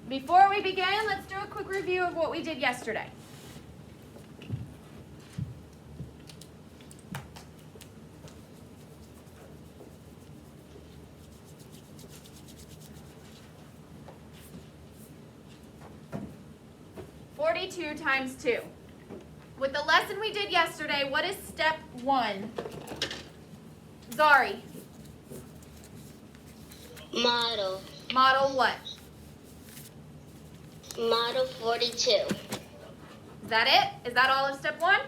Before we begin, let's do a quick review of what we did yesterday. (42 times 2). With the lesson we did yesterday, what is step 1? Zari. Model. Model what? Model 42. Is that it? Is that all of step 1?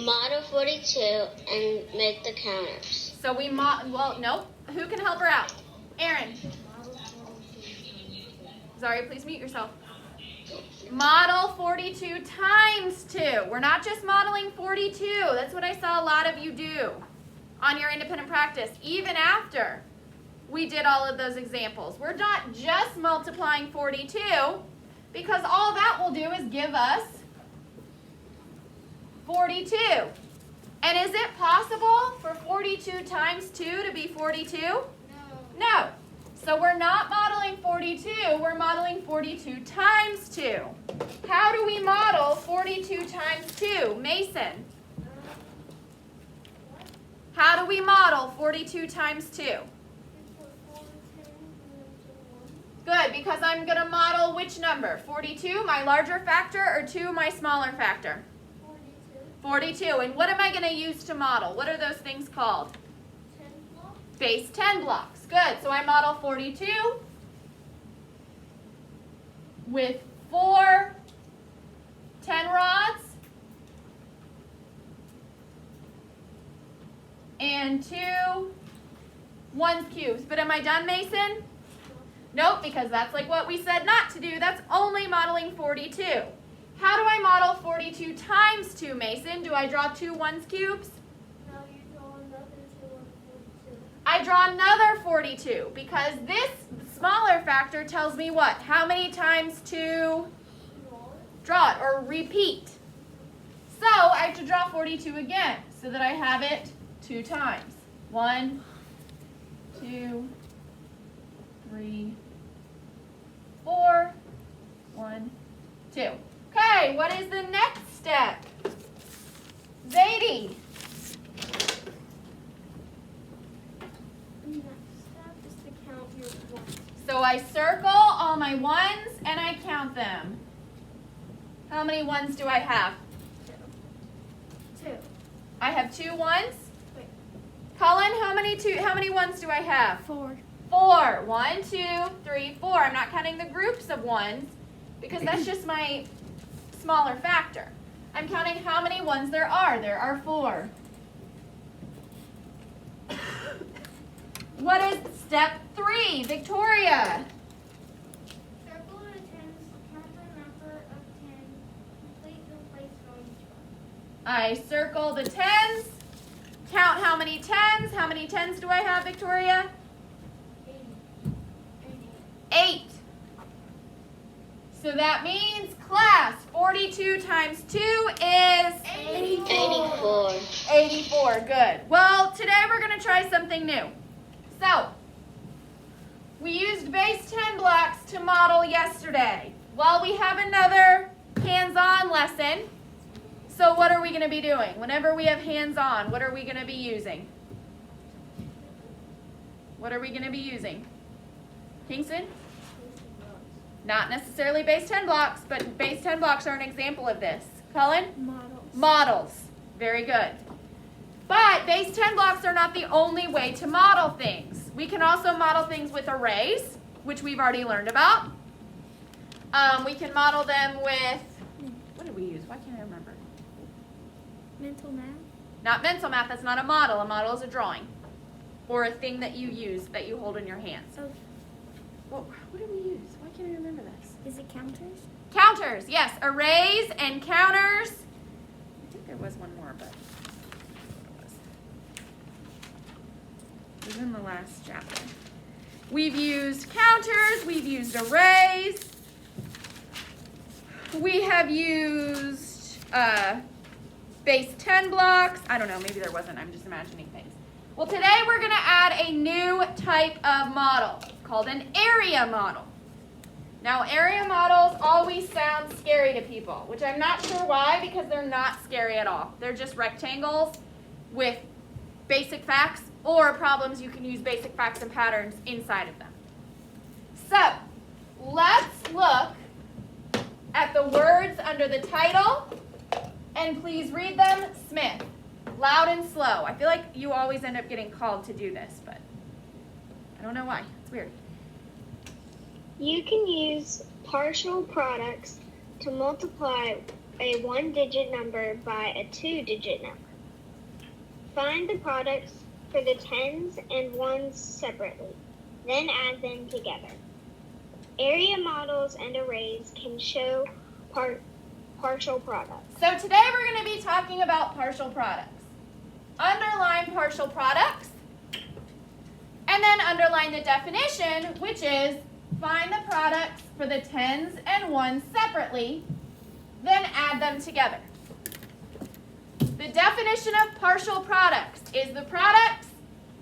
Model 42 and make the counters. So we well, nope. Who can help her out? Aaron. Zari, please mute yourself. Model 42 times 2. We're not just modeling 42. That's what I saw a lot of you do on your independent practice, even after we did all of those examples. We're not just multiplying 42, because all that will do is give us 42. And is it possible for 42 times 2 to be 42? No. So we're not modeling 42, we're modeling 42 times 2. How do we model 42 times 2? Mason. How do we model 42 times 2? Good, because I'm going to model which number? 42, my larger factor, or 2, my smaller factor? 42. And what am I going to use to model? What are those things called? 10 blocks. Base 10 blocks. Good. So I model 42 with 4 10 rods and 2 1s cubes. But am I done, Mason? Nope, because that's like what we said not to do. That's only modeling 42. How do I model 42 times 2, Mason? Do I draw 2 1s cubes? Now you draw another 2 on 42. I draw another 42 because this smaller factor tells me what? How many times to draw it or repeat. So I have to draw 42 again so that I have it 2 times. 1, 2, 3, 4, 1, 2. Okay, what is the next step? Zadie. The next step is to count your ones. So I circle all my 1s and I count them. How many 1s do I have? 2. I have 2 1s. Wait. Colin, how many 1s do I have? 4. 4. 1, 2, 3, 4. I'm not counting the groups of 1s because that's just my smaller factor. I'm counting how many 1s there are. There are 4. What is step 3? Victoria. Circle the 10s, count the number of 10, complete the place on each one. I circle the 10s. Count how many 10s. How many 10s do I have, Victoria? 8. So that means, class, 42 times 2 is? 84. 84, good. Well, today we're going to try something new. So, we used base 10 blocks to model yesterday. Well, we have another hands-on lesson. So what are we going to be doing? Whenever we have hands-on, what are we going to be using? What are we going to be using? Kingston? Not necessarily base 10 blocks, but base 10 blocks are an example of this. Cullen? Models. Models. Very good. But base 10 blocks are not the only way to model things. We can also model things with arrays, which we've already learned about. We can model them with, what did we use? Why can't I remember? Mental math. Not mental math, that's not a model. A model is a drawing. Or a thing that you use, that you hold in your hands. Oh, What did we use? Why can't I remember this? is it counters? Counters, yes. Arrays and counters. I think there was one more, but it was in the last chapter. We've used counters. We've used arrays. We have used base 10 blocks. I don't know. Maybe there wasn't. I'm just imagining things. Well, today we're going to add a new type of model called an area model. Now, area models always sound scary to people, which I'm not sure why, because they're not scary at all. They're just rectangles with basic facts or problems you can use basic facts and patterns inside of them. So, let's look at the words under the title, and please read them, Smith, loud and slow. I feel like you always end up getting called to do this, but I don't know why. It's weird. You can use partial products to multiply a one-digit number by a two-digit number. Find the products for the tens and ones separately, then add them together. Area models and arrays can show partial products. So today we're going to be talking about partial products. Underline partial products, and then underline the definition, which is find the products for the tens and ones separately, then add them together. The definition of partial products is the products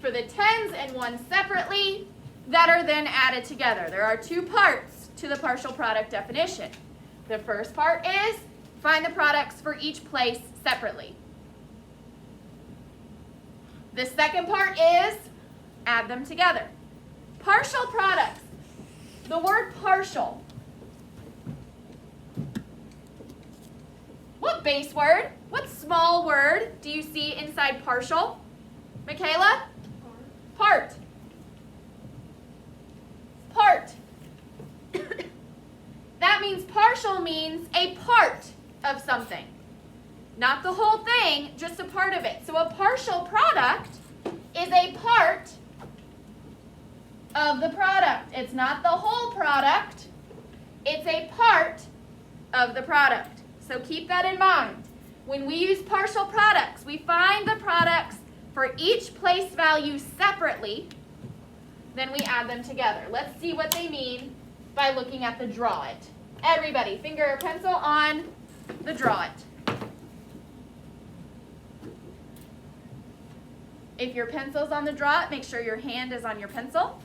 for the tens and ones separately that are then added together. There are two parts to the partial product definition. The first part is find the products for each place separately. The second part is add them together. Partial products. The word partial. What base word, what small word do you see inside partial? Michaela? Part. Part. That means partial means a part of something. Not the whole thing, just a part of it. So a partial product is a part of the product. It's not the whole product. It's a part of the product. So keep that in mind. When we use partial products, we find the products for each place value separately, then we add them together. Let's see what they mean by looking at the draw it. Everybody, finger or pencil on the draw it. If your pencil's on the draw it, make sure your hand is on your pencil.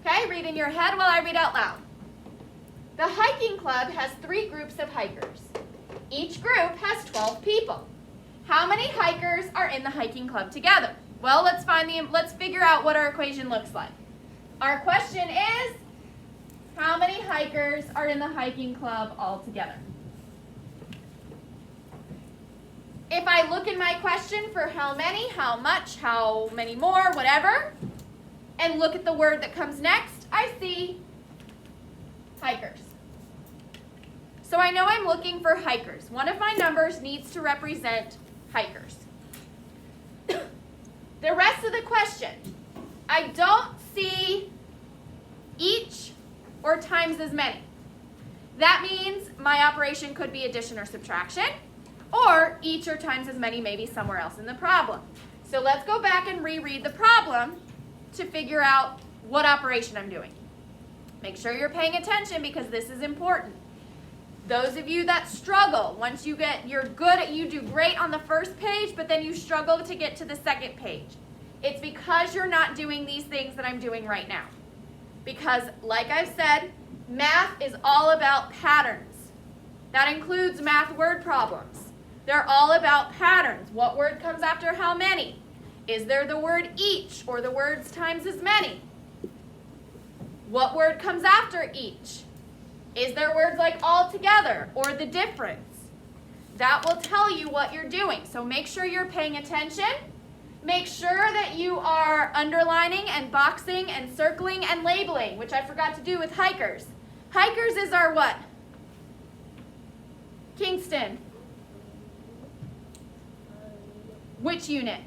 Okay, read in your head while I read out loud. The hiking club has 3 groups of hikers. Each group has 12 people. How many hikers are in the hiking club together? Well, let's figure out what our equation looks like. Our question is, how many hikers are in the hiking club all together? If I look in my question for how many, how much, how many more, whatever, and look at the word that comes next, I see hikers. So I know I'm looking for hikers. One of my numbers needs to represent hikers. The rest of the question, I don't see each or times as many. That means my operation could be addition or subtraction, or each or times as many may be somewhere else in the problem. So let's go back and reread the problem to figure out what operation I'm doing. Make sure you're paying attention because this is important. Those of you that struggle, once you do great on the first page, but then you struggle to get to the second page. It's because you're not doing these things that I'm doing right now. Because, like I've said, math is all about patterns. That includes math word problems. They're all about patterns. What word comes after how many? Is there the word each or the words times as many? What word comes after each? Is there words like all together or the difference? That will tell you what you're doing. So make sure you're paying attention. Make sure that you are underlining and boxing and circling and labeling, which I forgot to do with hikers. Hikers is our what? Kingston. Which unit?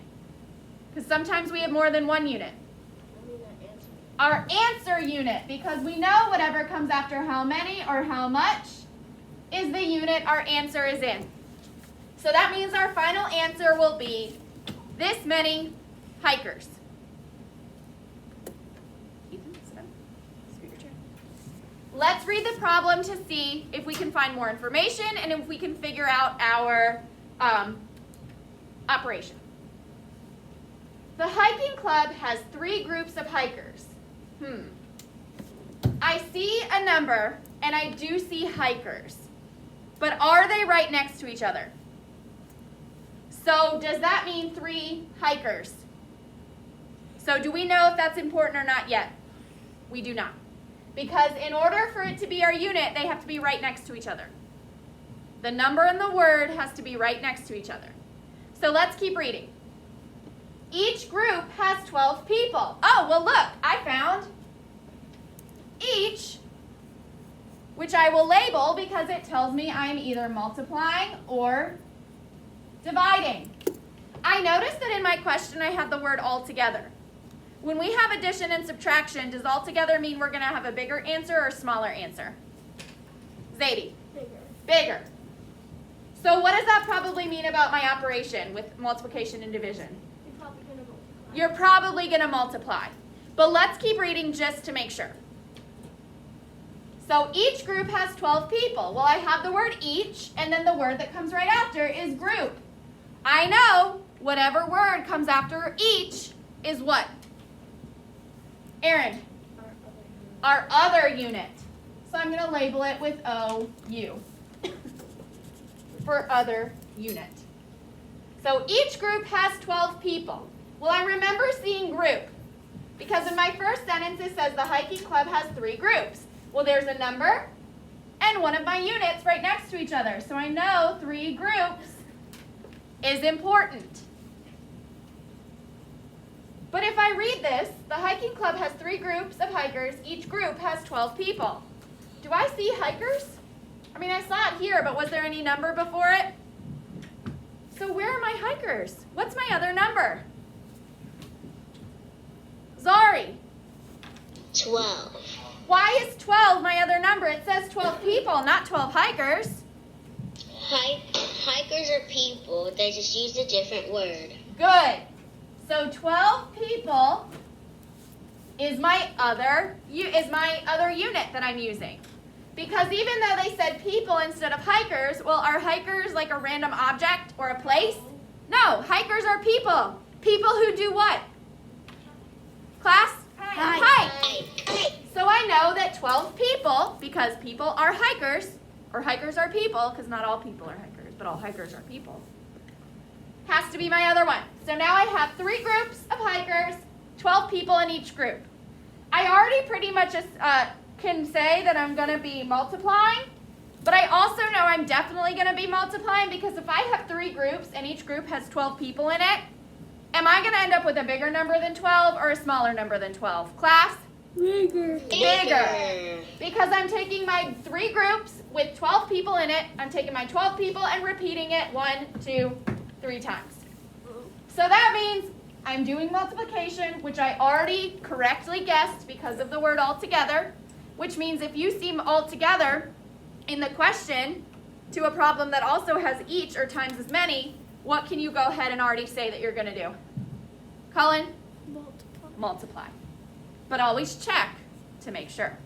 Because sometimes we have more than one unit. Our answer unit, because we know whatever comes after how many or how much is the unit our answer is in. So that means our final answer will be this many hikers. Ethan, sit down. Scoot your chair. Let's read the problem to see if we can find more information and if we can figure out our operation. The hiking club has 3 groups of hikers. I see a number, and I do see hikers. But are they right next to each other? So does that mean 3 hikers? So do we know if that's important or not yet? We do not. Because in order for it to be our unit, they have to be right next to each other. The number and the word has to be right next to each other. So let's keep reading. Each group has 12 people. Oh, well look, I found each, which I will label because it tells me I'm either multiplying or dividing. I noticed that in my question I have the word altogether. When we have addition and subtraction, does altogether mean we're going to have a bigger answer or a smaller answer? Zadie? Bigger. So what does that probably mean about my operation with multiplication and division? You're probably going to multiply. But let's keep reading just to make sure. So each group has 12 people. Well, I have the word each, and then the word that comes right after is group. I know whatever word comes after each is what? Aaron? Our other unit. So I'm going to label it with OU for other unit. So each group has 12 people. Well, I remember seeing group because in my first sentence it says the hiking club has 3 groups. Well, there's a number and one of my units right next to each other. So I know 3 groups is important. But if I read this, the hiking club has 3 groups of hikers. Each group has 12 people. Do I see hikers? I mean, I saw it here, but was there any number before it? So where are my hikers? What's my other number? Zari. 12. Why is 12 my other number? It says 12 people, not 12 hikers. Hikers are people. They just use a different word. Good. So 12 people is my other unit that I'm using. Because even though they said people instead of hikers, well, are hikers like a random object or a place? No, hikers are people. People who do what? Class? Hike. So I know that 12 people, because people are hikers, or hikers are people, because not all people are hikers, but all hikers are people, has to be my other one. So now I have 3 groups of hikers, 12 people in each group. I already pretty much can say that I'm going to be multiplying, but I also know I'm definitely going to be multiplying because if I have 3 groups and each group has 12 people in it, am I going to end up with a bigger number than 12 or a smaller number than 12? Class? Bigger. Because I'm taking my 3 groups with 12 people in it, I'm taking my 12 people and repeating it 1, 2, 3 times. So that means I'm doing multiplication, which I already correctly guessed because of the word altogether, which means if you see altogether in the question to a problem that also has each or times as many, what can you go ahead and already say that you're going to do? Colin? Multiply. But always check to make sure.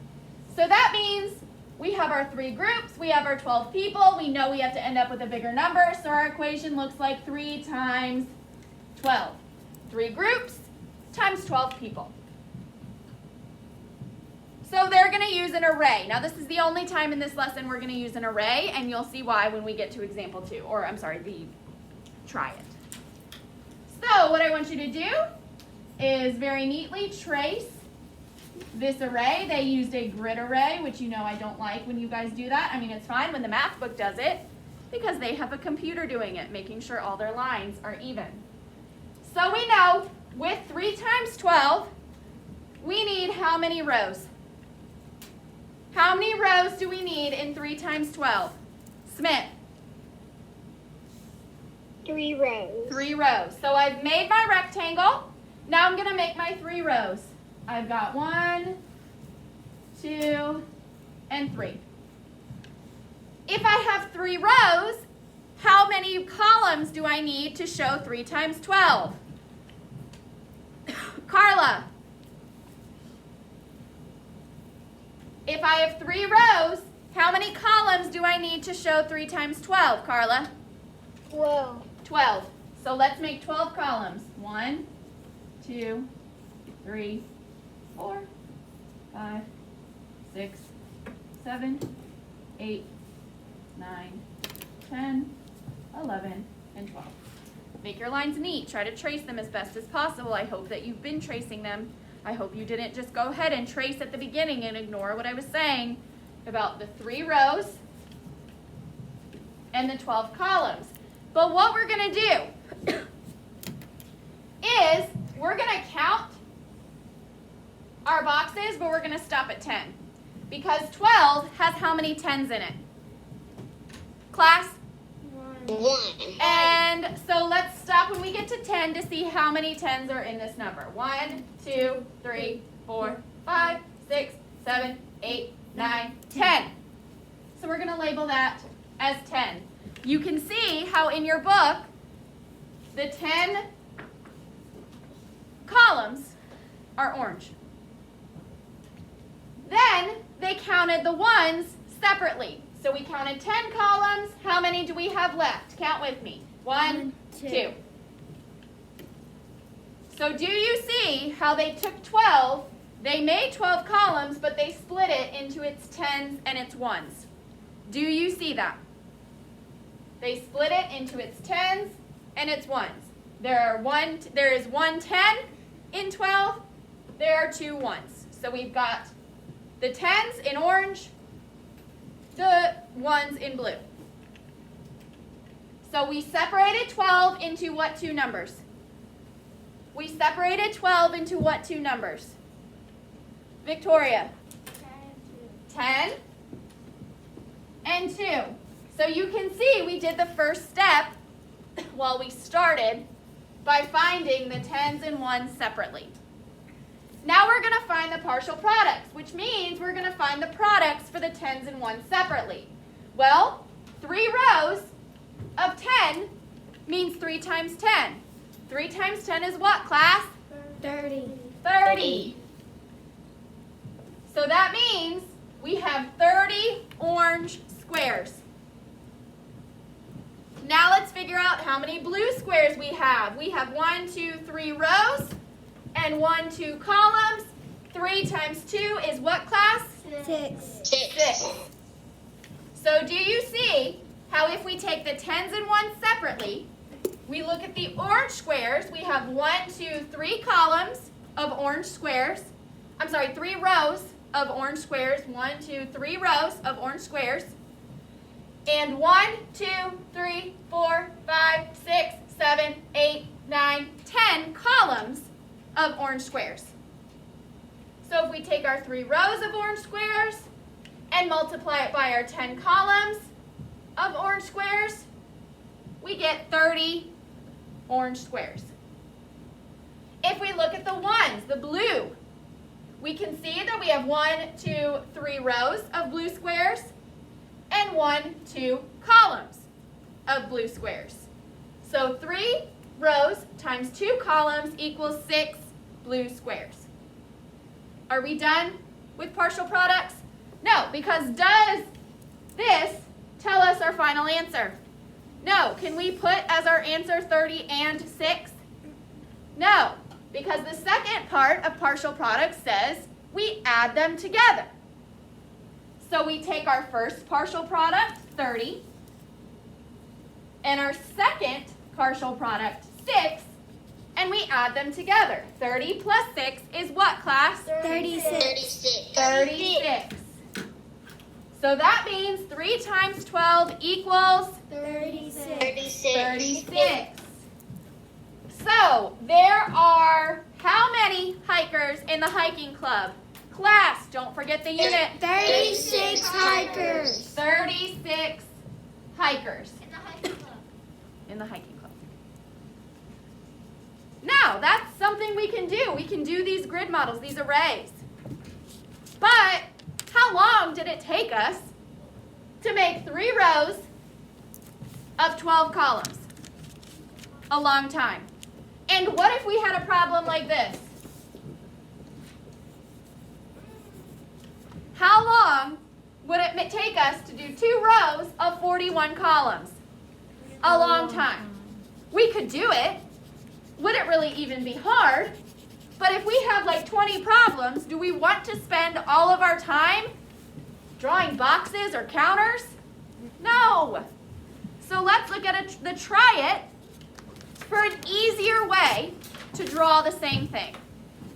So that means we have our 3 groups, we have our 12 people, we know we have to end up with a bigger number, so our equation looks like 3 times 12. 3 groups times 12 people. So they're going to use an array. Now this is the only time in this lesson we're going to use an array, and you'll see why when we get to example 2, or I'm sorry, try it. So what I want you to do is very neatly trace this array. They used a grid array, which you know I don't like when you guys do that. I mean, it's fine when the math book does it because they have a computer doing it, making sure all their lines are even. So we know with 3 times 12, we need how many rows? How many rows do we need in 3 times 12? Smith? 3 rows. 3 rows. So I've made my rectangle. Now I'm going to make my 3 rows. I've got 1, 2, and 3. If I have 3 rows, how many columns do I need to show 3 times 12? Carla? If I have 3 rows, how many columns do I need to show 3 times 12, Carla? 12. 12. So let's make 12 columns. 1, 2, 3, 4, 5, 6, 7, 8, 9, 10, 11, and 12. Make your lines neat. Try to trace them as best as possible. I hope that you've been tracing them. I hope you didn't just go ahead and trace at the beginning and ignore what I was saying about the 3 rows and the 12 columns. But what we're going to do is we're going to count our boxes, but we're going to stop at 10. Because 12 has how many 10s in it? Class? 1. And so let's stop when we get to 10 to see how many 10s are in this number. 1, 2, 3, 4, 5, 6, 7, 8, 9, 10. So we're going to label that as 10. You can see how in your book the 10 columns are orange. Then they counted the ones separately. So we counted 10 columns. How many do we have left? Count with me. 1, 2. So do you see how they took 12? They made 12 columns, but they split it into its 10s and its 1s. Do you see that? They split it into its 10s and its 1s. There is 1 10 in 12. There are 2 1s. So we've got the 10s in orange, the 1s in blue. So we separated 12 into what 2 numbers? We separated 12 into what 2 numbers? Victoria? 10 and 2. So you can see we did the first step while we started by finding the 10s and 1s separately. Now we're going to find the partial products, which means we're going to find the products for the 10s and 1s separately. Well, 3 rows of 10 means 3 times 10. 3 times 10 is what, class? 30. 30. So that means we have 30 orange squares. Now let's figure out how many blue squares we have. We have 1, 2, 3 rows and 1, 2 columns. 3 times 2 is what, class? 6. 6. So do you see how if we take the 10s and 1s separately, we look at the orange squares, we have 1, 2, 3 columns of orange squares. I'm sorry, 3 rows of orange squares. 1, 2, 3 rows of orange squares. And 1, 2, 3, 4, 5, 6, 7, 8, 9, 10 columns of orange squares. So if we take our 3 rows of orange squares and multiply it by our 10 columns of orange squares, we get 30 orange squares. If we look at the 1s, the blue, we can see that we have 1, 2, 3 rows of blue squares and 1, 2 columns of blue squares. So 3 rows times 2 columns equals 6 blue squares. Are we done with partial products? No, because does this tell us our final answer? No. Can we put as our answer 30 and 6? No, because the second part of partial products says we add them together. So we take our first partial product, 30, and our second partial product, 6, and we add them together. 30 plus 6 is what, class? 36. 36. So that means 3 times 12 equals 36. 36. So there are how many hikers in the hiking club? Class, don't forget the unit. 36 hikers. 36 hikers In the hiking club. in the hiking club. Now, that's something we can do. We can do these grid models, these arrays. But how long did it take us to make 3 rows of 12 columns? A long time. And what if we had a problem like this? How long would it take us to do 2 rows of 41 columns? A long time. We could do it. Would it really even be hard? But if we have like 20 problems, do we want to spend all of our time drawing boxes or counters? No. So let's look at the try it for an easier way to draw the same thing.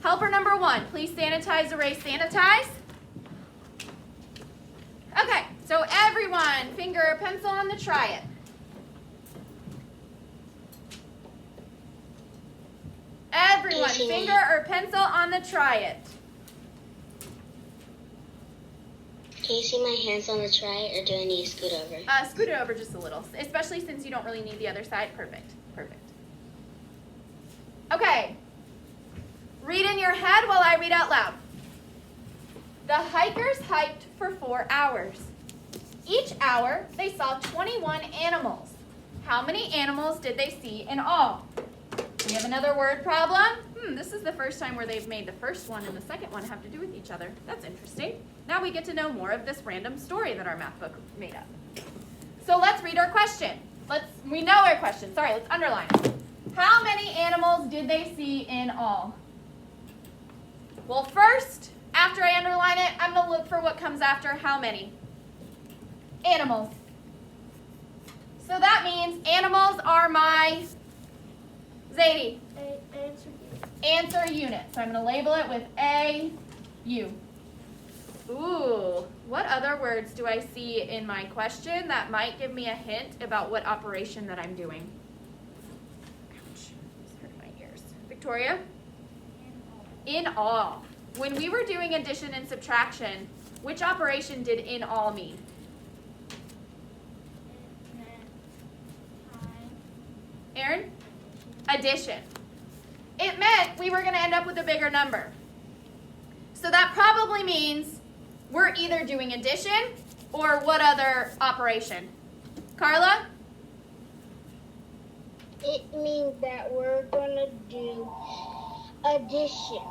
Helper number 1, please sanitize, erase, sanitize. Okay, so everyone, finger or pencil on the try it. Everyone, finger or pencil on the try it. Can you see my hands on the try, or do I need to scoot over? Scoot it over just a little, especially since you don't really need the other side. Perfect, perfect. Okay, read in your head while I read out loud. The hikers hiked for 4 hours. Each hour, they saw 21 animals. How many animals did they see in all? We have another word problem. This is the first time where they've made the first one and the second one have to do with each other. That's interesting. Now we get to know more of this random story that our math book made up. So let's read our question. We know our question. Sorry, let's underline it. How many animals did they see in all? Well, first, after I underline it, I'm going to look for what comes after how many. Animals. So that means animals are my, Zadie, answer unit. So I'm going to label it with A-U. Ooh, what other words do I see in my question that might give me a hint about what operation that I'm doing? Ouch, this hurt my ears. Victoria? In all. When we were doing addition and subtraction, which operation did in all mean? Aaron? Addition. It meant we were going to end up with a bigger number. So that probably means we're either doing addition or what other operation? Carla? It means that we're going to do addition.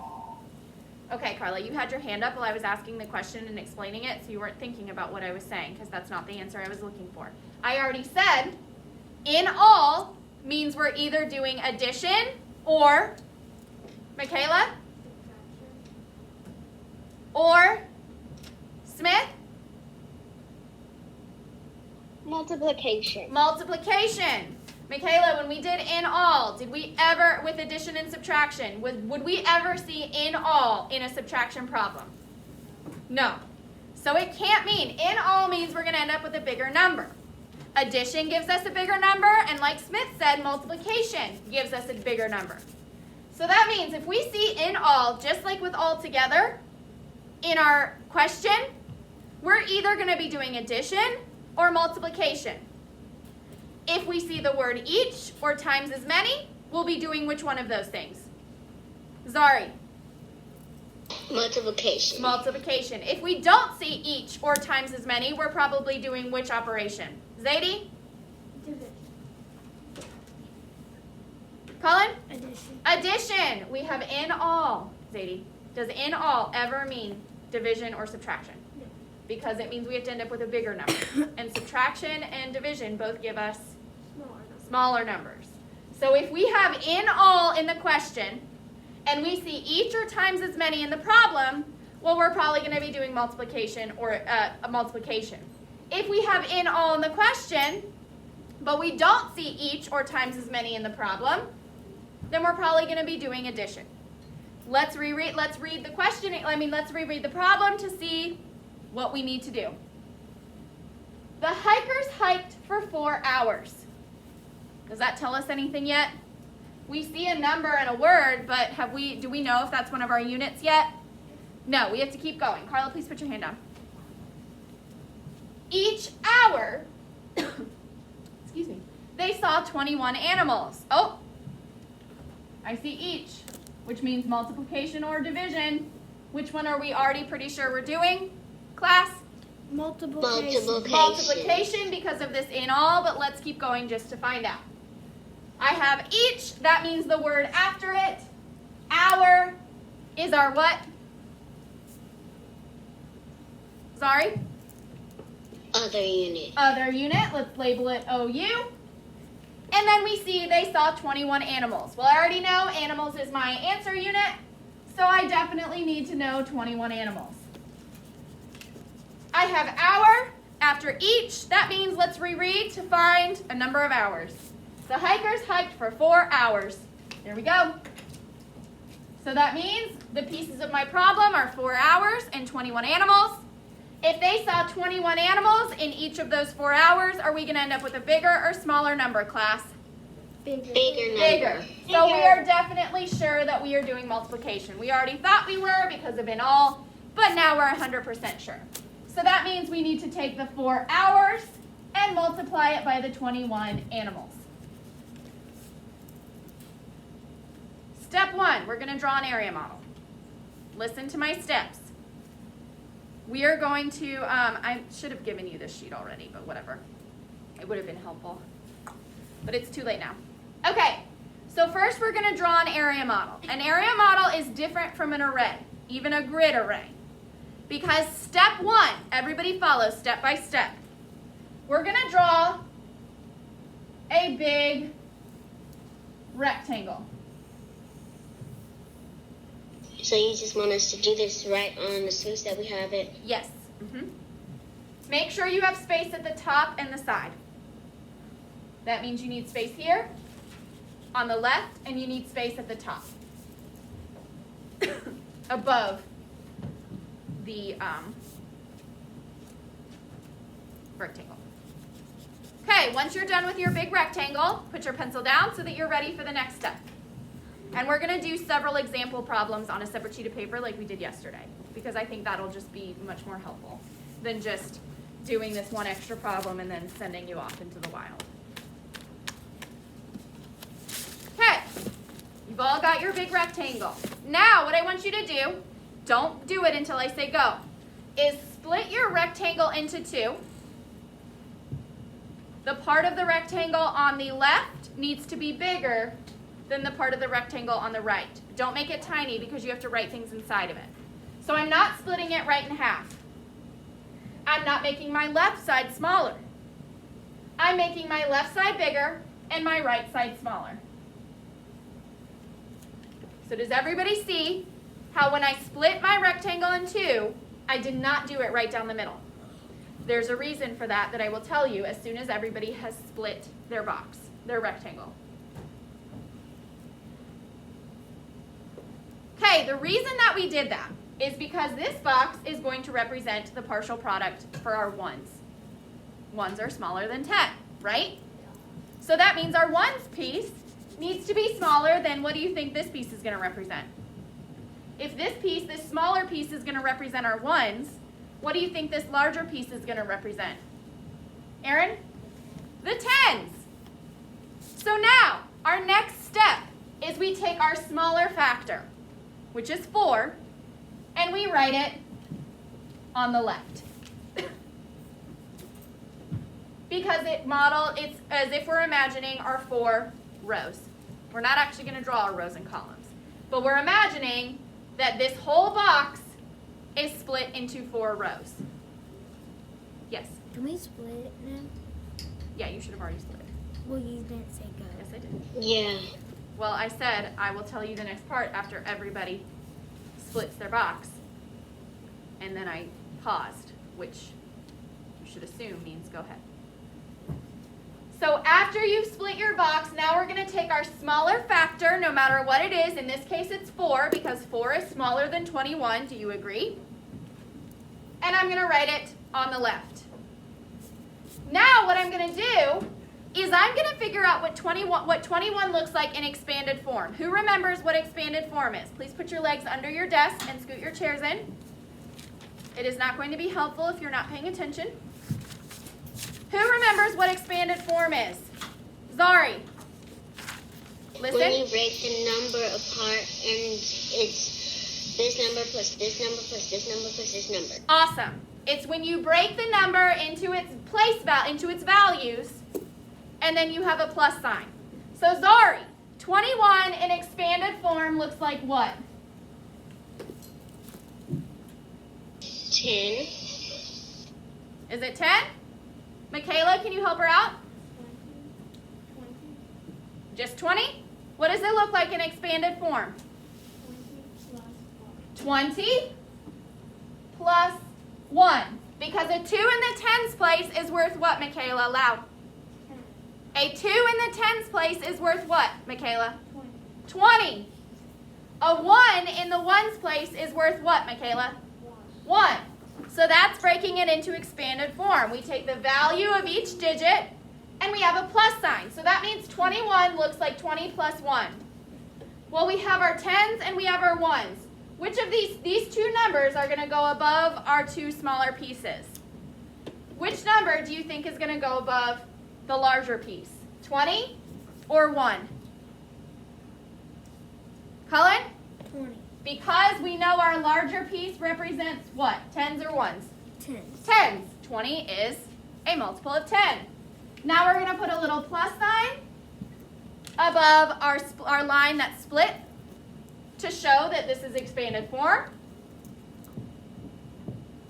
Okay, Carla, you had your hand up while I was asking the question and explaining it, so you weren't thinking about what I was saying because that's not the answer I was looking for. I already said in all means we're either doing addition or, Michaela? Or Smith? Multiplication. Multiplication. Michaela, when we did in all, did we ever, with addition and subtraction, would we ever see in all in a subtraction problem? No. So it can't mean, in all means we're going to end up with a bigger number. Addition gives us a bigger number, and like Smith said, multiplication gives us a bigger number. So that means if we see in all, just like with all together, in our question, we're either going to be doing addition or multiplication. If we see the word each or times as many, we'll be doing which one of those things? Zari? Multiplication. Multiplication. If we don't see each or times as many, we're probably doing which operation? Zadie? Division. Colin? Addition. Addition. We have in all. Zadie, does in all ever mean division or subtraction? No. Because it means we have to end up with a bigger number. And subtraction and division both give us smaller numbers. So if we have in all in the question, and we see each or times as many in the problem, well, we're probably going to be doing multiplication or a multiplication. If we have in all in the question, but we don't see each or times as many in the problem, then we're probably going to be doing addition. Let's reread the question. Let's reread the problem to see what we need to do. The hikers hiked for 4 hours. Does that tell us anything yet? We see a number and a word, but do we know if that's one of our units yet? No, we have to keep going. Carla, please put your hand down. Each hour, excuse me, they saw 21 animals. Oh, I see each, which means multiplication or division. Which one are we already pretty sure we're doing, class? Multiplication. Multiplication because of this in all, but let's keep going just to find out. I have each, that means the word after it. Hour is our what? Sorry? Other unit. Other unit, let's label it OU. And then we see they saw 21 animals. Well, I already know animals is my answer unit. So I definitely need to know 21 animals. I have hour after each. That means let's reread to find a number of hours. The hikers hiked for 4 hours. There we go. So that means the pieces of my problem are 4 hours and 21 animals. If they saw 21 animals in each of those 4 hours, are we going to end up with a bigger or smaller number, class? Bigger number. Bigger. So we are definitely sure that we are doing multiplication. We already thought we were because of in all, but now we're 100% sure. So that means we need to take the 4 hours and multiply it by the 21 animals. Step 1, we're going to draw an area model. Listen to my steps. We are going to, I should have given you this sheet already, but whatever. It would have been helpful. But it's too late now. Okay, so first we're going to draw an area model. An area model is different from an array, even a grid array. Because step 1, everybody follow step by step. We're going to draw a big rectangle. So you just want us to do this right on the space that we have it? Yes. Make sure you have space at the top and the side. That means you need space here on the left, and you need space at the top above the rectangle. Okay, once you're done with your big rectangle, put your pencil down so that you're ready for the next step. And we're going to do several example problems on a separate sheet of paper like we did yesterday, because I think that'll just be much more helpful than just doing this one extra problem and then sending you off into the wild. Okay, you've all got your big rectangle. Now what I want you to do, don't do it until I say go, is split your rectangle into 2. The part of the rectangle on the left needs to be bigger than the part of the rectangle on the right. Don't make it tiny because you have to write things inside of it. So I'm not splitting it right in half. I'm not making my left side smaller. I'm making my left side bigger and my right side smaller. So does everybody see how when I split my rectangle in 2, I did not do it right down the middle? There's a reason for that I will tell you as soon as everybody has split their box, their rectangle. Okay, the reason that we did that is because this box is going to represent the partial product for our 1s. 1s are smaller than 10, right? So that means our 1s piece needs to be smaller than, what do you think this piece is going to represent? If this piece, this smaller piece is going to represent our 1s, what do you think this larger piece is going to represent? Aaron? The 10s. So now, our next step is we take our smaller factor, which is 4, and we write it on the left. Because it's as if we're imagining our 4 rows. We're not actually going to draw our rows and columns, but we're imagining that this whole box is split into 4 rows. Yes? Can we split it now? Yeah, you should have already split it. Well, you didn't say go. Yes, I did. Yeah. Well, I said I will tell you the next part after everybody splits their box. And then I paused, which you should assume means go ahead. So after you've split your box, now we're going to take our smaller factor, no matter what it is. In this case, it's 4, because 4 is smaller than 21. Do you agree? And I'm going to write it on the left. Now what I'm going to do is I'm going to figure out what 21 looks like in expanded form. Who remembers what expanded form is? Please put your legs under your desk and scoot your chairs in. It is not going to be helpful if you're not paying attention. Who remembers what expanded form is? Zari. Listen. When you break the number apart and it's this number plus this number plus this number plus this number. Awesome. It's when you break the number into its into its values, and then you have a plus sign. So Zari, 21 in expanded form looks like what? 10. Is it 10? Michaela, can you help her out? 20. Just 20? What does it look like in expanded form? 20 plus 20 plus 1. Because a 2 in the tens place is worth what, Michaela? Loud. A 2 in the tens place is worth what, Michaela? 20. A 1 in the ones place is worth what, Michaela? 1. So that's breaking it into expanded form. We take the value of each digit and we have a plus sign. So that means 21 looks like 20 plus 1. Well, we have our tens and we have our ones. Which of these two numbers are going to go above our two smaller pieces? Which number do you think is going to go above the larger piece? 20 or 1? Cullen? 20. Because we know our larger piece represents what? Tens or ones? Tens. Tens. 20 is a multiple of 10. Now we're going to put a little plus sign above our line that's split to show that this is expanded form.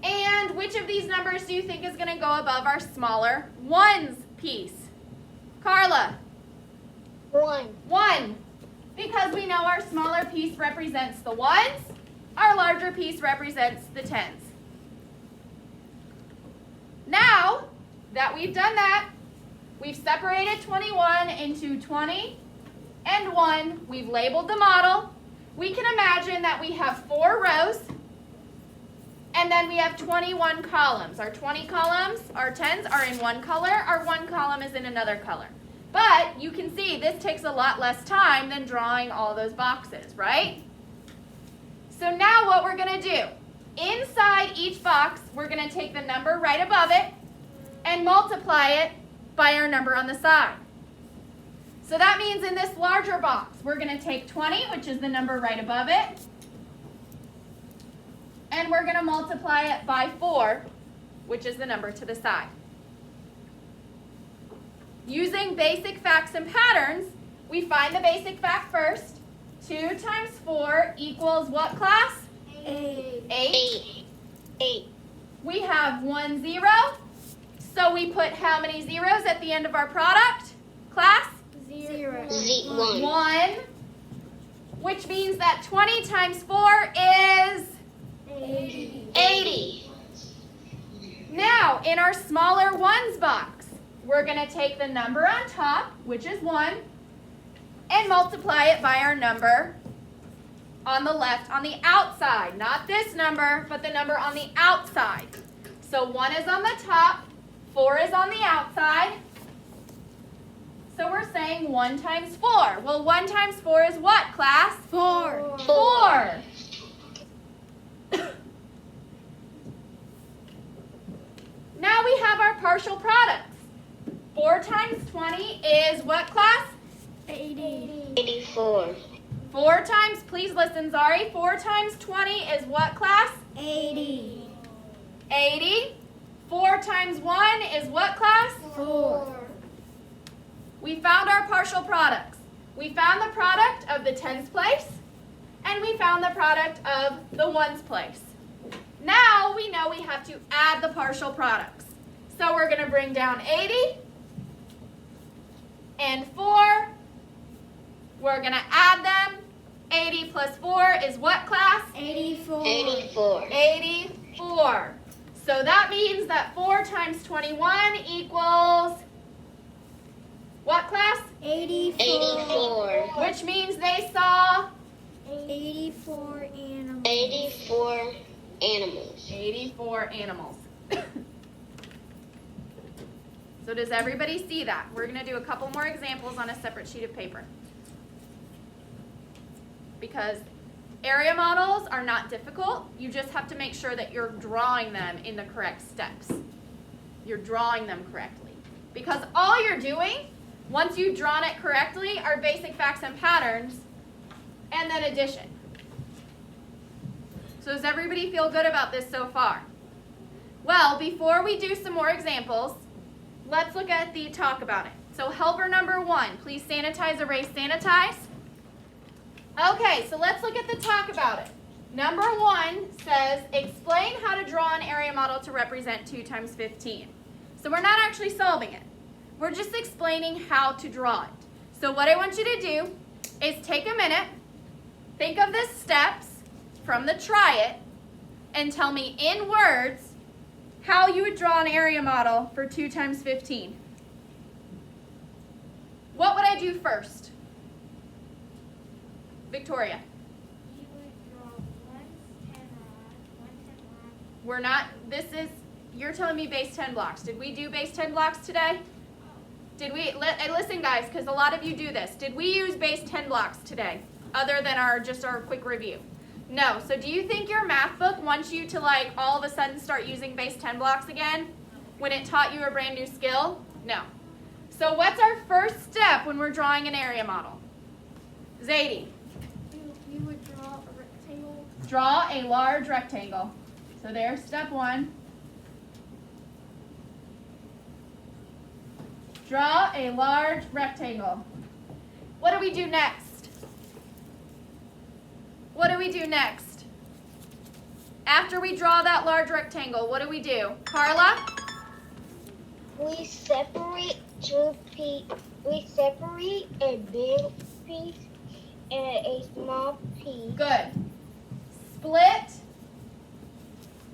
And which of these numbers do you think is going to go above our smaller ones piece? Carla? 1. 1. Because we know our smaller piece represents the ones, our larger piece represents the tens. Now that we've done that, we've separated 21 into 20 and 1. We've labeled the model. We can imagine that we have 4 rows and then we have 21 columns. Our 20 columns, our tens are in one color, our 1 column is in another color. But you can see this takes a lot less time than drawing all those boxes, right? So now what we're going to do, inside each box, we're going to take the number right above it and multiply it by our number on the side. So that means in this larger box, we're going to take 20, which is the number right above it, and we're going to multiply it by 4, which is the number to the side. Using basic facts and patterns, we find the basic fact first. 2 times 4 equals what, class? 8. 8. We have 1 0. So we put how many zeros at the end of our product? Class? 0. 1. 1. Which means that 20 times 4 is 80. 80. Now, in our smaller ones box, we're going to take the number on top, which is 1, and multiply it by our number on the left, on the outside. Not this number, but the number on the outside. So 1 is on the top, 4 is on the outside. So we're saying 1 times 4. Well, 1 times 4 is what, class? 4. 4. Now we have our partial products. 4 times 20 is what, class? 80. 84. 4 times, please listen, Zari. 4 times 20 is what, class? 80. 80. 4 times 1 is what, class? 4. We found our partial products. We found the product of the tens place, and we found the product of the ones place. Now we know we have to add the partial products. So we're going to bring down 80 and 4. We're going to add them. 80 plus 4 is what, class? 84. 84. 84. So that means that 4 times 21 equals what, class? 84. 84. Which means they saw 84 animals. 84 animals. 84 animals. So does everybody see that? We're going to do a couple more examples on a separate sheet of paper. Because area models are not difficult. You just have to make sure that you're drawing them in the correct steps. You're drawing them correctly. Because all you're doing, once you've drawn it correctly, are basic facts and patterns, and then addition. So does everybody feel good about this so far? Well, before we do some more examples, let's look at the talk about it. So helper number 1, please sanitize, erase, sanitize. Okay, so let's look at the talk about it. Number 1 says, explain how to draw an area model to represent 2 times 15. So we're not actually solving it. We're just explaining how to draw it. So what I want you to do is take a minute, think of the steps from the try it and tell me in words how you would draw an area model for 2 times 15. What would I do first? Victoria. You would draw one 10 rod. We're not, you're telling me base 10 blocks. Did we do base 10 blocks today? Did we, and listen guys, because a lot of you do this. Did we use base 10 blocks today? Other than just our quick review? No. So do you think your math book wants you to like all of a sudden start using base 10 blocks again when it taught you a brand new skill? No. So what's our first step when we're drawing an area model? Zadie. You would draw a rectangle. Draw a large rectangle. So there's step 1. Draw a large rectangle. What do we do next? What do we do next? After we draw that large rectangle, what do we do? Carla? We separate we separate a big piece and a small piece. Good. Split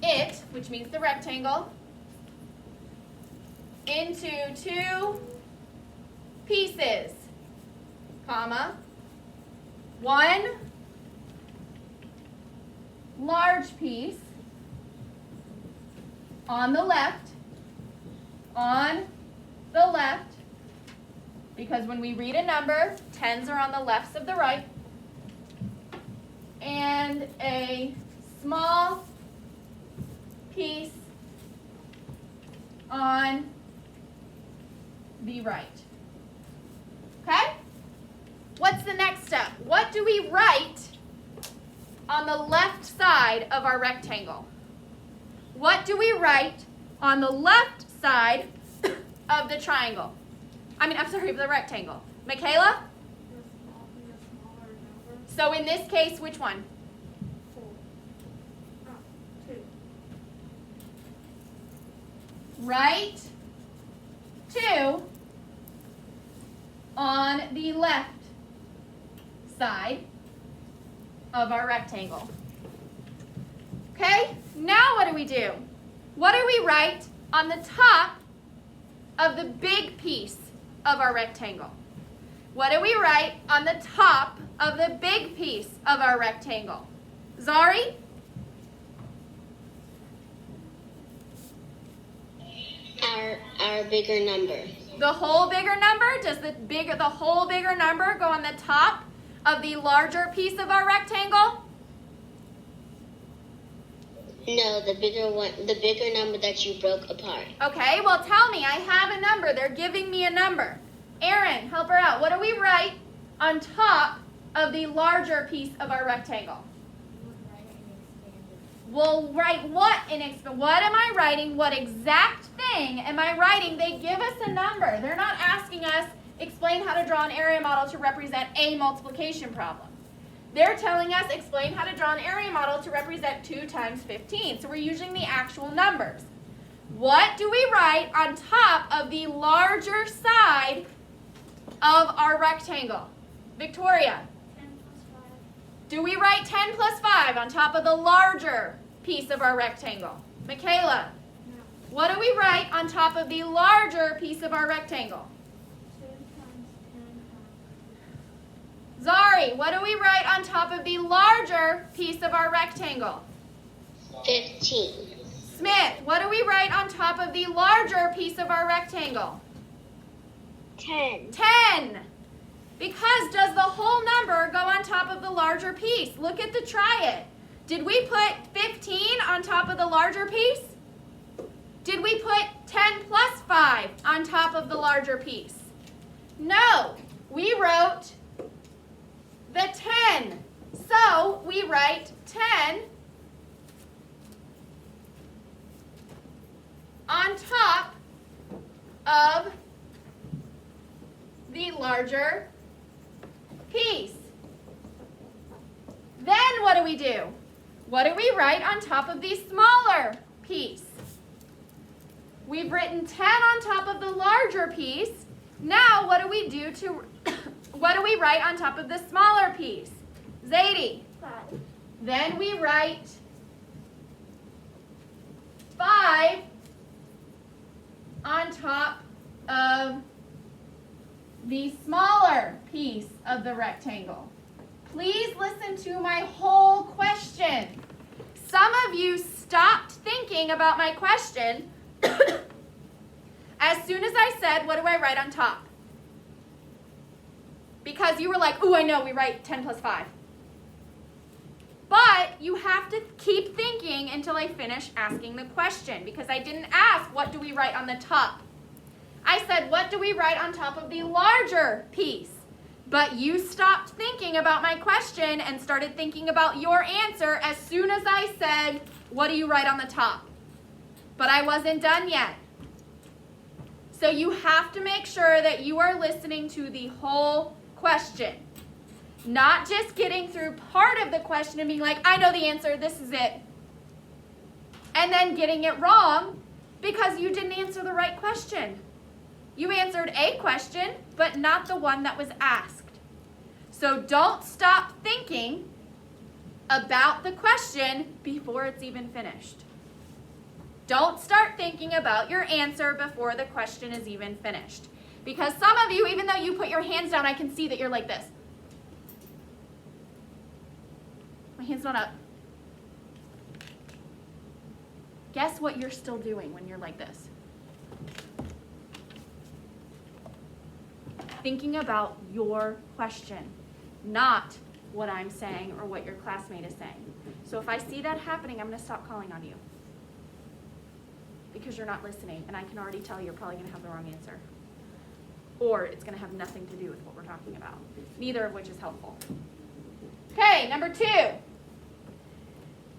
it, which means the rectangle, into 2 pieces, comma, 1 large piece on the left, because when we read a number, 10s are on the lefts of the right, and a small piece on the right. Okay? What's the next step? What do we write on the left side of our rectangle? What do we write on the left side of the triangle? Of the rectangle. Michaela? Smaller number. So in this case, which one? 2. Write 2 on the left side of our rectangle. Okay, now what do we do? What do we write on the top of the big piece of our rectangle? What do we write on the top of the big piece of our rectangle? Zari? Our bigger number. The whole bigger number? Does the whole bigger number go on the top of the larger piece of our rectangle? No, the bigger number that you broke apart. Okay, well tell me, I have a number. They're giving me a number. Erin, help her out. What do we write on top of the larger piece of our rectangle? We'll write what in expand? What am I writing? What exact thing am I writing? They give us a number. They're not asking us explain how to draw an area model to represent a multiplication problem. They're telling us explain how to draw an area model to represent 2 times 15. So we're using the actual numbers. What do we write on top of the larger side of our rectangle? Victoria. 10 plus 5. Do we write 10 plus 5 on top of the larger piece of our rectangle? Michaela. No. What do we write on top of the larger piece of our rectangle? 2 times 10 times. Zari, what do we write on top of the larger piece of our rectangle? 15. Smith, what do we write on top of the larger piece of our rectangle? 10. 10. Because does the whole number go on top of the larger piece? Look at the try it. Did we put 15 on top of the larger piece? Did we put 10 plus 5 on top of the larger piece? No. We wrote the 10. So we write 10 on top of the larger piece. Then what do we do? What do we write on top of the smaller piece? We've written 10 on top of the larger piece. Now what do we do to, what do we write on top of the smaller piece? Zadie. 5. Then we write 5 on top of the smaller piece of the rectangle. Please listen to my whole question. Some of you stopped thinking about my question as soon as I said, what do I write on top? Because you were like, ooh, I know, we write 10 plus 5. But you have to keep thinking until I finish asking the question, because I didn't ask, what do we write on the top? I said, what do we write on top of the larger piece? But you stopped thinking about my question and started thinking about your answer as soon as I said, what do you write on the top? But I wasn't done yet. So you have to make sure that you are listening to the whole question. Not just getting through part of the question and being like, I know the answer, this is it. And then getting it wrong because you didn't answer the right question. You answered a question, but not the one that was asked. So don't stop thinking about the question before it's even finished. Don't start thinking about your answer before the question is even finished. Because some of you, even though you put your hands down, I can see that you're like this. My hand's not up. Guess what you're still doing when you're like this? Thinking about your question, not what I'm saying or what your classmate is saying. So if I see that happening, I'm going to stop calling on you. Because you're not listening, and I can already tell you're probably going to have the wrong answer. Or it's going to have nothing to do with what we're talking about, neither of which is helpful. Okay, number 2.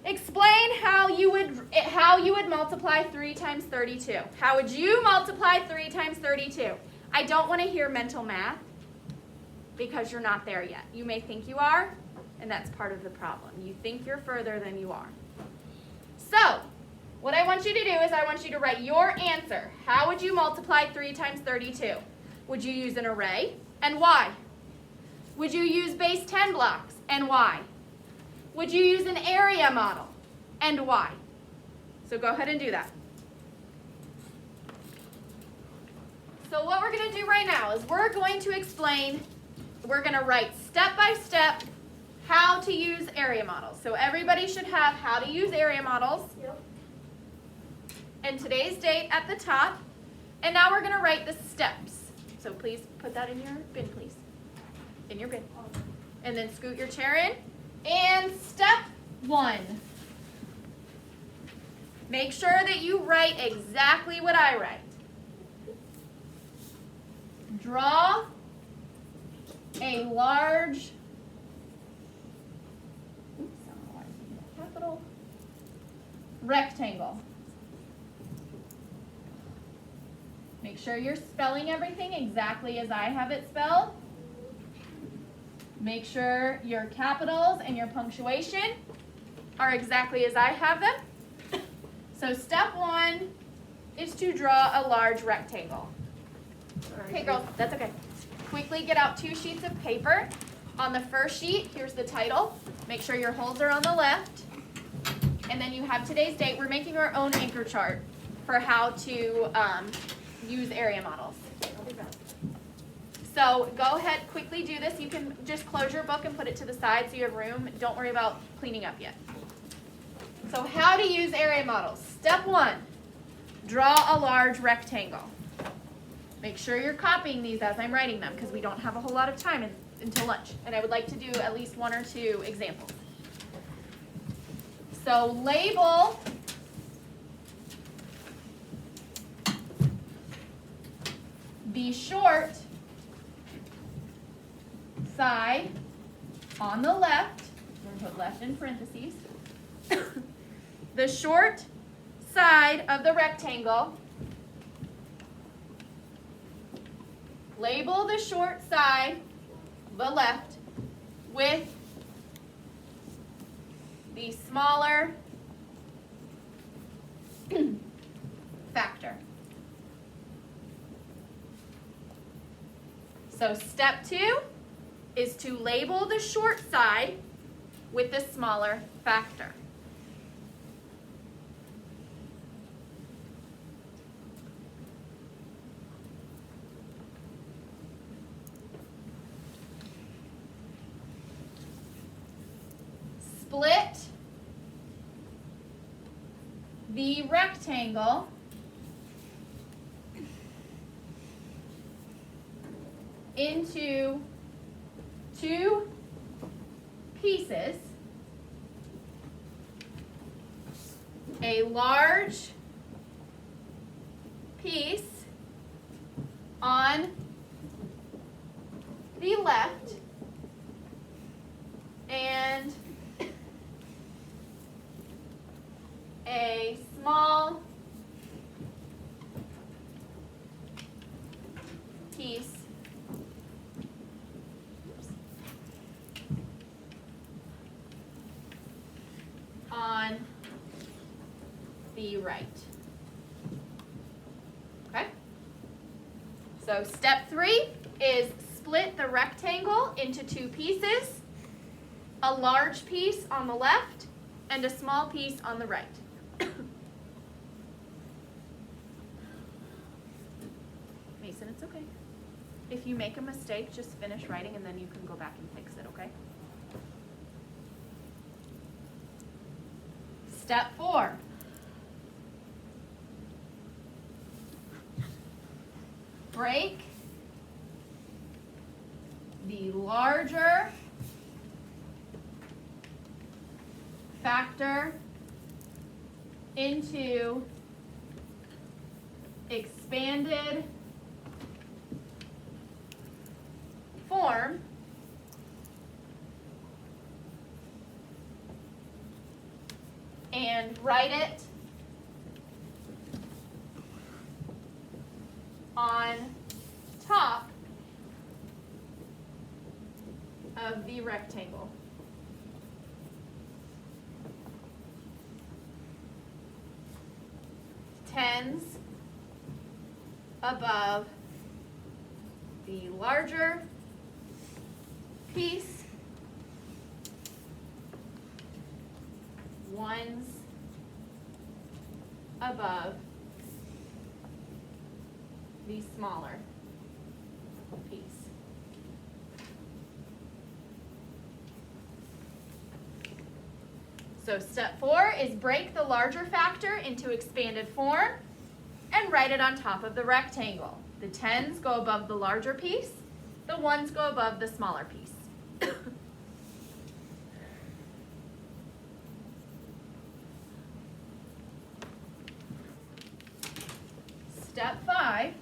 Explain how you would multiply 3 times 32. How would you multiply 3 times 32? I don't want to hear mental math because you're not there yet. You may think you are, and that's part of the problem. You think you're further than you are. So, what I want you to do is I want you to write your answer. How would you multiply 3 times 32? Would you use an array? And why? Would you use base 10 blocks? And why? Would you use an area model? And why? So go ahead and do that. So what we're going to do right now is we're going to write step by step how to use area models. So everybody should have how to use area models. Yep. And today's date at the top. And now we're going to write the steps. So please put that in your bin, please. In your bin. And then scoot your chair in. And step 1. Make sure that you write exactly what I write. Draw a large, capital, rectangle. Make sure you're spelling everything exactly as I have it spelled. Make sure your capitals and your punctuation are exactly as I have them. So step 1 is to draw a large rectangle. Okay, girls, that's okay. Quickly get out 2 sheets of paper. On the first sheet, here's the title. Make sure your holes are on the left. And then you have today's date. We're making our own anchor chart for how to use area models. So go ahead, quickly do this. You can just close your book and put it to the side so you have room. Don't worry about cleaning up yet. So how to use area models. Step 1, draw a large rectangle. Make sure you're copying these as I'm writing them because we don't have a whole lot of time until lunch. And I would like to do at least 1 or 2 examples. So label the short side on the left. We're going to put left in parentheses. The short side of the rectangle. Label the short side, the left, with the smaller factor. So step 2 is to label the short side with the smaller factor. Split the rectangle into two pieces, a large piece on the left and a small piece on the right. Okay? So step 3 is split the rectangle into two pieces, a large piece on the left and a small piece on the right. Mason, it's okay. If you make a mistake, just finish writing and then you can go back and fix it, okay? Step 4. Break the larger factor into expanded form and write it on top of the rectangle. Tens above the larger piece, ones above the smaller piece. So step 4 is break the larger factor into expanded form and write it on top of the rectangle. The tens go above the larger piece, the ones go above the smaller piece. Step 5,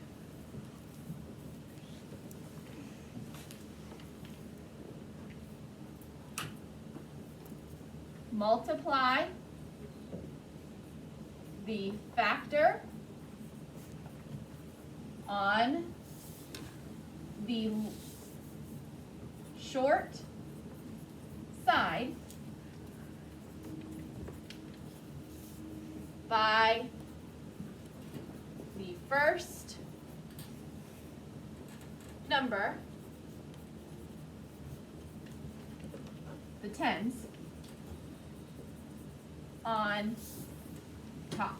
multiply the factor on the short side by the first number, the tens, on top.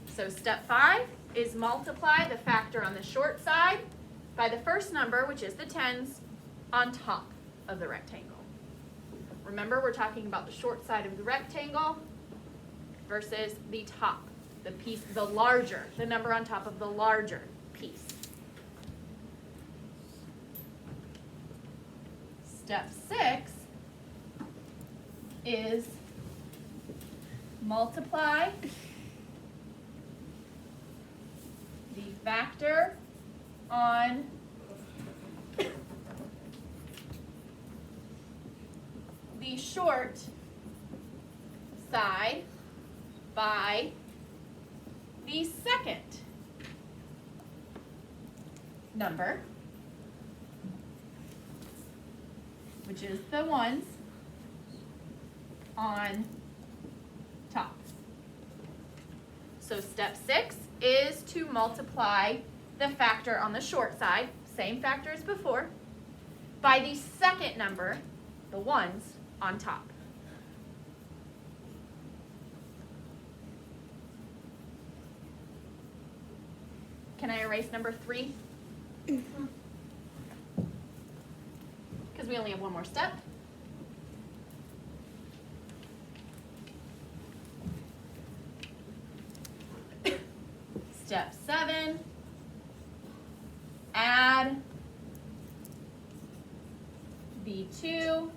So step 5 is multiply the factor on the short side by the first number, which is the tens, on top of the rectangle. Remember, we're talking about the short side of the rectangle versus the top, the piece, the larger, the number on top of the larger piece. Step 6 is multiply the factor on the short side by the second number, which is the ones on top. So step 6 is to multiply the factor on the short side, same factor as before, by the second number, the ones, on top. Can I erase number 3? Because we only have one more step. Step 7, add the 2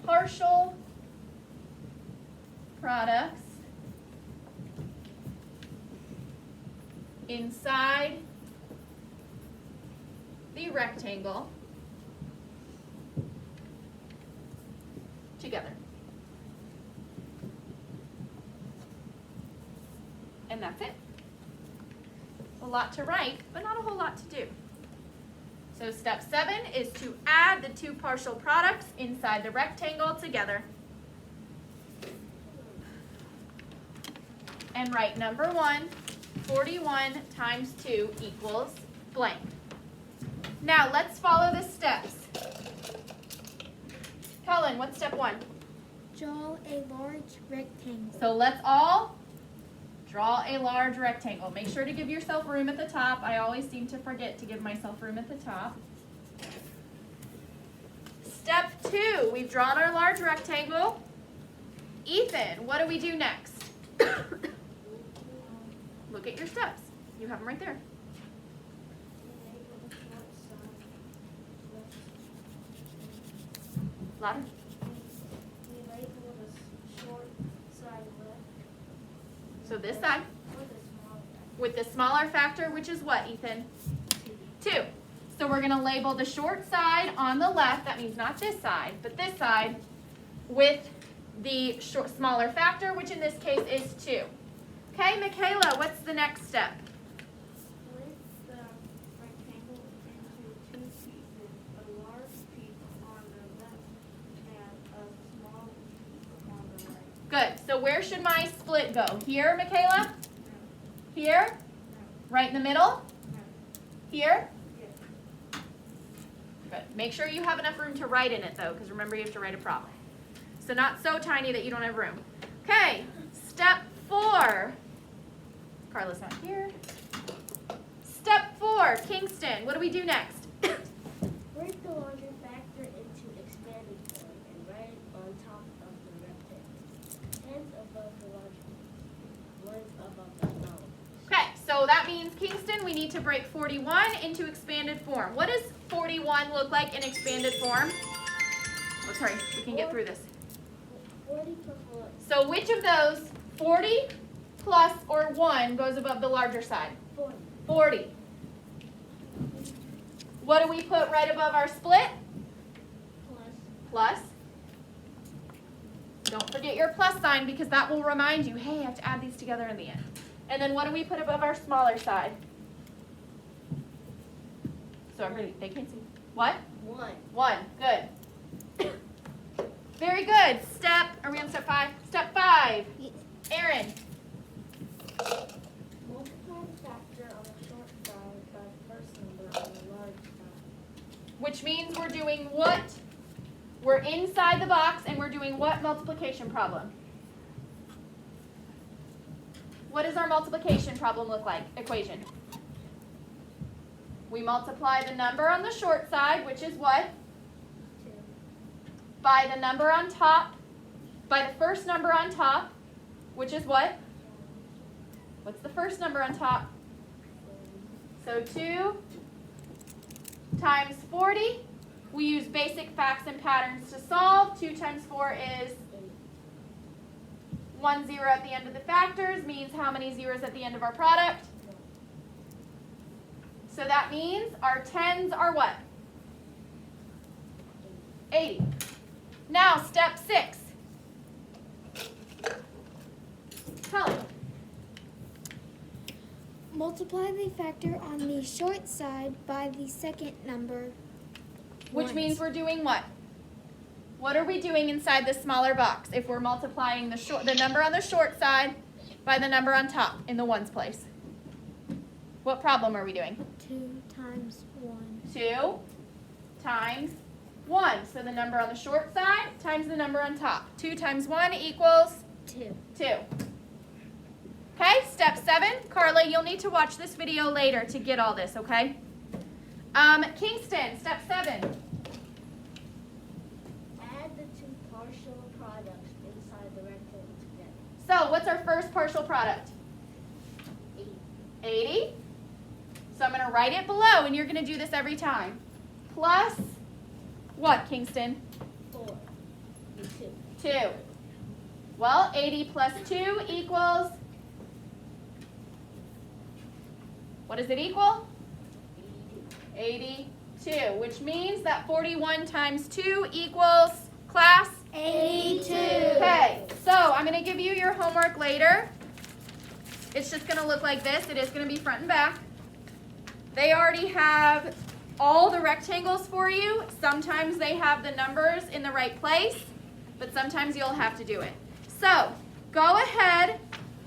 partial products inside the rectangle together. And that's it. A lot to write, but not a whole lot to do. So step 7 is to add the 2 partial products inside the rectangle together. And write number 1, 41 times 2 equals blank. Now let's follow the steps. Colin, what's step 1? Draw a large rectangle. So let's all draw a large rectangle. Make sure to give yourself room at the top. I always seem to forget to give myself room at the top. Step 2, we've drawn our large rectangle. Ethan, what do we do next? Look at your steps. You have them right there. Louder. We label the short side left. So this side. With the smaller factor, which is what, Ethan? 2. So we're going to label the short side on the left, that means not this side, but this side, with the smaller factor, which in this case is 2. Okay, Michaela, what's the next step? Split the rectangle into 2 pieces, a large piece on the left and a small piece on the right. Good. So where should my split go? Here, Michaela? Here? Right in the middle? Here? Good. Make sure you have enough room to write in it, though, because remember you have to write a problem. So not so tiny that you don't have room. Okay, step 4. Carla's not here. Step 4, Kingston. What do we do next? Break the larger factor into expanded form and write it on top of the rectangle. Tens above the larger one, ones above the smaller. Okay, so that means, Kingston, we need to break 41 into expanded form. What does 41 look like in expanded form? Oh, sorry, we can get through this. 40 plus 1. So which of those, 40 plus or 1, goes above the larger side? 40. 40. What do we put right above our split? Plus. Plus. Don't forget your plus sign because that will remind you, hey, I have to add these together in the end. And then what do we put above our smaller side? So everybody, they can see. What? 1. 1. Good. Very good. Are we on step 5? Step 5. Aaron. Multiply the factor on the short side by the first number on the large side. Which means we're doing what? We're inside the box and we're doing what multiplication problem? What does our multiplication problem look like? Equation. We multiply the number on the short side, which is what? 2. By the number on top, by the first number on top, which is what? What's the first number on top? So 2 times 40. We use basic facts and patterns to solve. 2 times 4 is 1 0 at the end of the factors, means how many zeros at the end of our product? So that means our tens are what? 80. Now, step 6. Colin. Multiply the factor on the short side by the second number. Which once. means we're doing what? What are we doing inside this smaller box if we're multiplying the number on the short side by the number on top in the ones place? What problem are we doing? 2 times 1. 2 times 1. So the number on the short side times the number on top. 2 times 1 equals 2. 2. Okay, step 7. Carla, you'll need to watch this video later to get all this, okay? Kingston, step 7. Add the two partial products inside the rectangle together. So what's our first partial product? 80. So I'm going to write it below, and you're going to do this every time. Plus what, Kingston? 4 and 2. 2. Well, 80 plus 2 equals, what does it equal? 82, which means that 41 times 2 equals, class? 82. Okay, so I'm going to give you your homework later. It's just going to look like this. It is going to be front and back. They already have all the rectangles for you. Sometimes they have the numbers in the right place, but sometimes you'll have to do it. So go ahead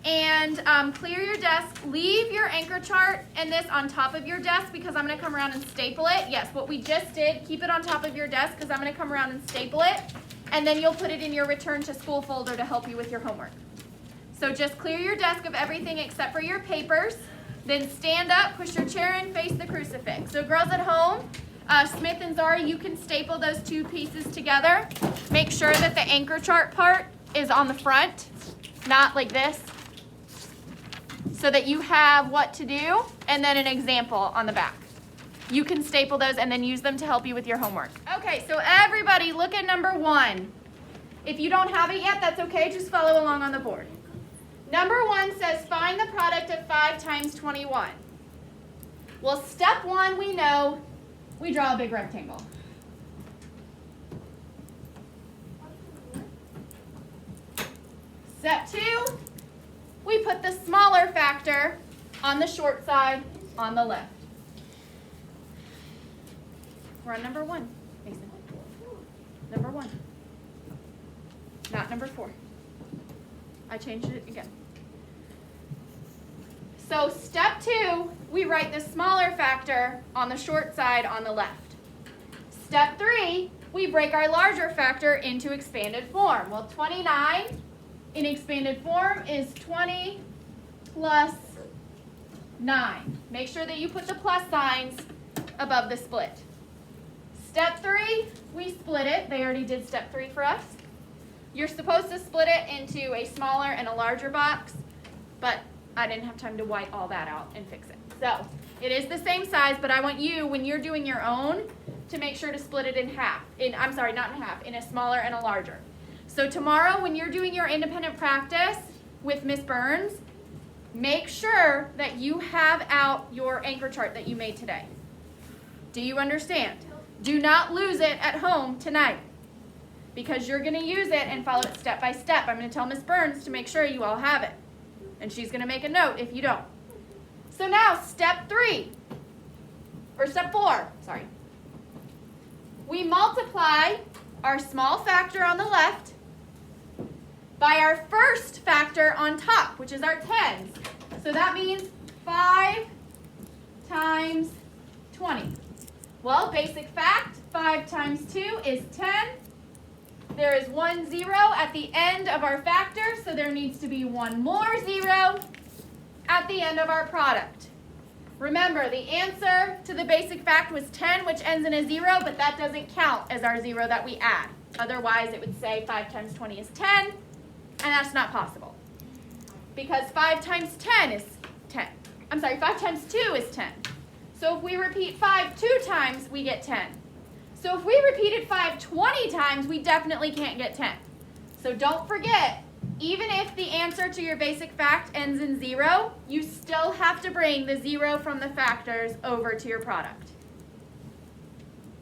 and clear your desk. Leave your anchor chart and this on top of your desk because I'm going to come around and staple it. Yes, what we just did, keep it on top of your desk because I'm going to come around and staple it. And then you'll put it in your return to school folder to help you with your homework. So just clear your desk of everything except for your papers. Then stand up, push your chair in, face the crucifix. So girls at home, Smith and Zara, you can staple those two pieces together. Make sure that the anchor chart part is on the front, not like this, so that you have what to do and then an example on the back. You can staple those and then use them to help you with your homework. Okay, so everybody look at number 1. If you don't have it yet, that's okay. Just follow along on the board. Number 1 says find the product of 5 times 21. Well, step 1, we know we draw a big rectangle. Step 2, we put the smaller factor on the short side on the left. We're on number 1, Mason. Number 1. Not number 4. I changed it again. So step 2, we write the smaller factor on the short side on the left. Step 3, we break our larger factor into expanded form. Well, 29 in expanded form is 20 plus 9. Make sure that you put the plus signs above the split. Step 3, we split it. They already did step 3 for us. You're supposed to split it into a smaller and a larger box, but I didn't have time to white all that out and fix it. So it is the same size, but I want you, when you're doing your own, to make sure to split it in half. I'm sorry, not in half, in a smaller and a larger. So tomorrow, when you're doing your independent practice with Miss Burns, make sure that you have out your anchor chart that you made today. Do you understand? Do not lose it at home tonight, because you're going to use it and follow it step by step. I'm going to tell Miss Burns to make sure you all have it. And she's going to make a note if you don't. So now, step 4, sorry. We multiply our small factor on the left by our first factor on top, which is our 10s. So that means 5 times 20. Well, basic fact, 5 times 2 is 10. There is 1 0 at the end of our factor, so there needs to be 1 more 0 at the end of our product. Remember, the answer to the basic fact was 10, which ends in a 0, but that doesn't count as our 0 that we add. Otherwise, it would say 5 times 20 is 10, and that's not possible. Because 5 times 10 is 10. I'm sorry, 5 times 2 is 10. So if we repeat 5 2 times, we get 10. So if we repeated 5 20 times, we definitely can't get 10. So don't forget, even if the answer to your basic fact ends in 0, you still have to bring the 0 from the factors over to your product.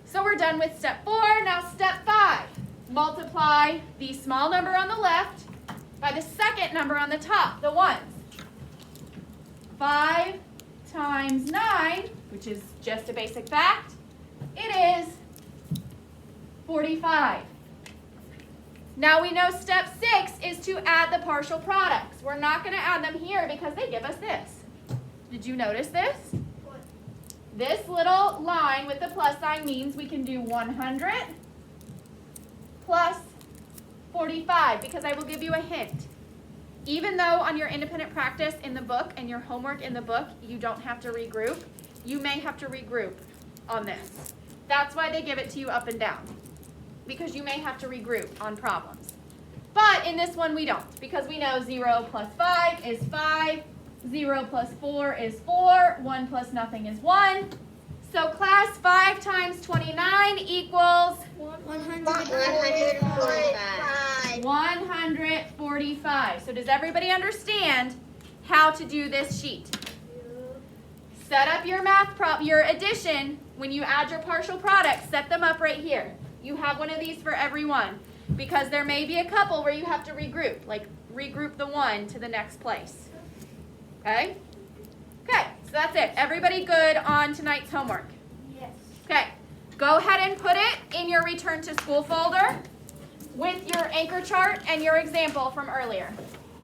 So we're done with step 4. Now step 5. Multiply the small number on the left by the second number on the top, the 1s. 5 times 9, which is just a basic fact, it is 45. Now we know step 6 is to add the partial products. We're not going to add them here because they give us this. Did you notice this? What? This little line with the plus sign means we can do 100 plus 45, because I will give you a hint. Even though on your independent practice in the book and your homework in the book, you don't have to regroup, you may have to regroup on this. That's why they give it to you up and down, because you may have to regroup on problems. But in this one, we don't, because we know 0 plus 5 is 5, 0 plus 4 is 4, 1 plus nothing is 1. So class, 5 times 29 equals 145. 145. So does everybody understand how to do this sheet? Set up your your addition. When you add your partial products, set them up right here. You have one of these for every one, because there may be a couple where you have to regroup, like regroup the 1 to the next place. Okay? Okay, so that's it. Everybody good on tonight's homework? Yes. Okay, go ahead and put it in your return to school folder with your anchor chart and your example from earlier.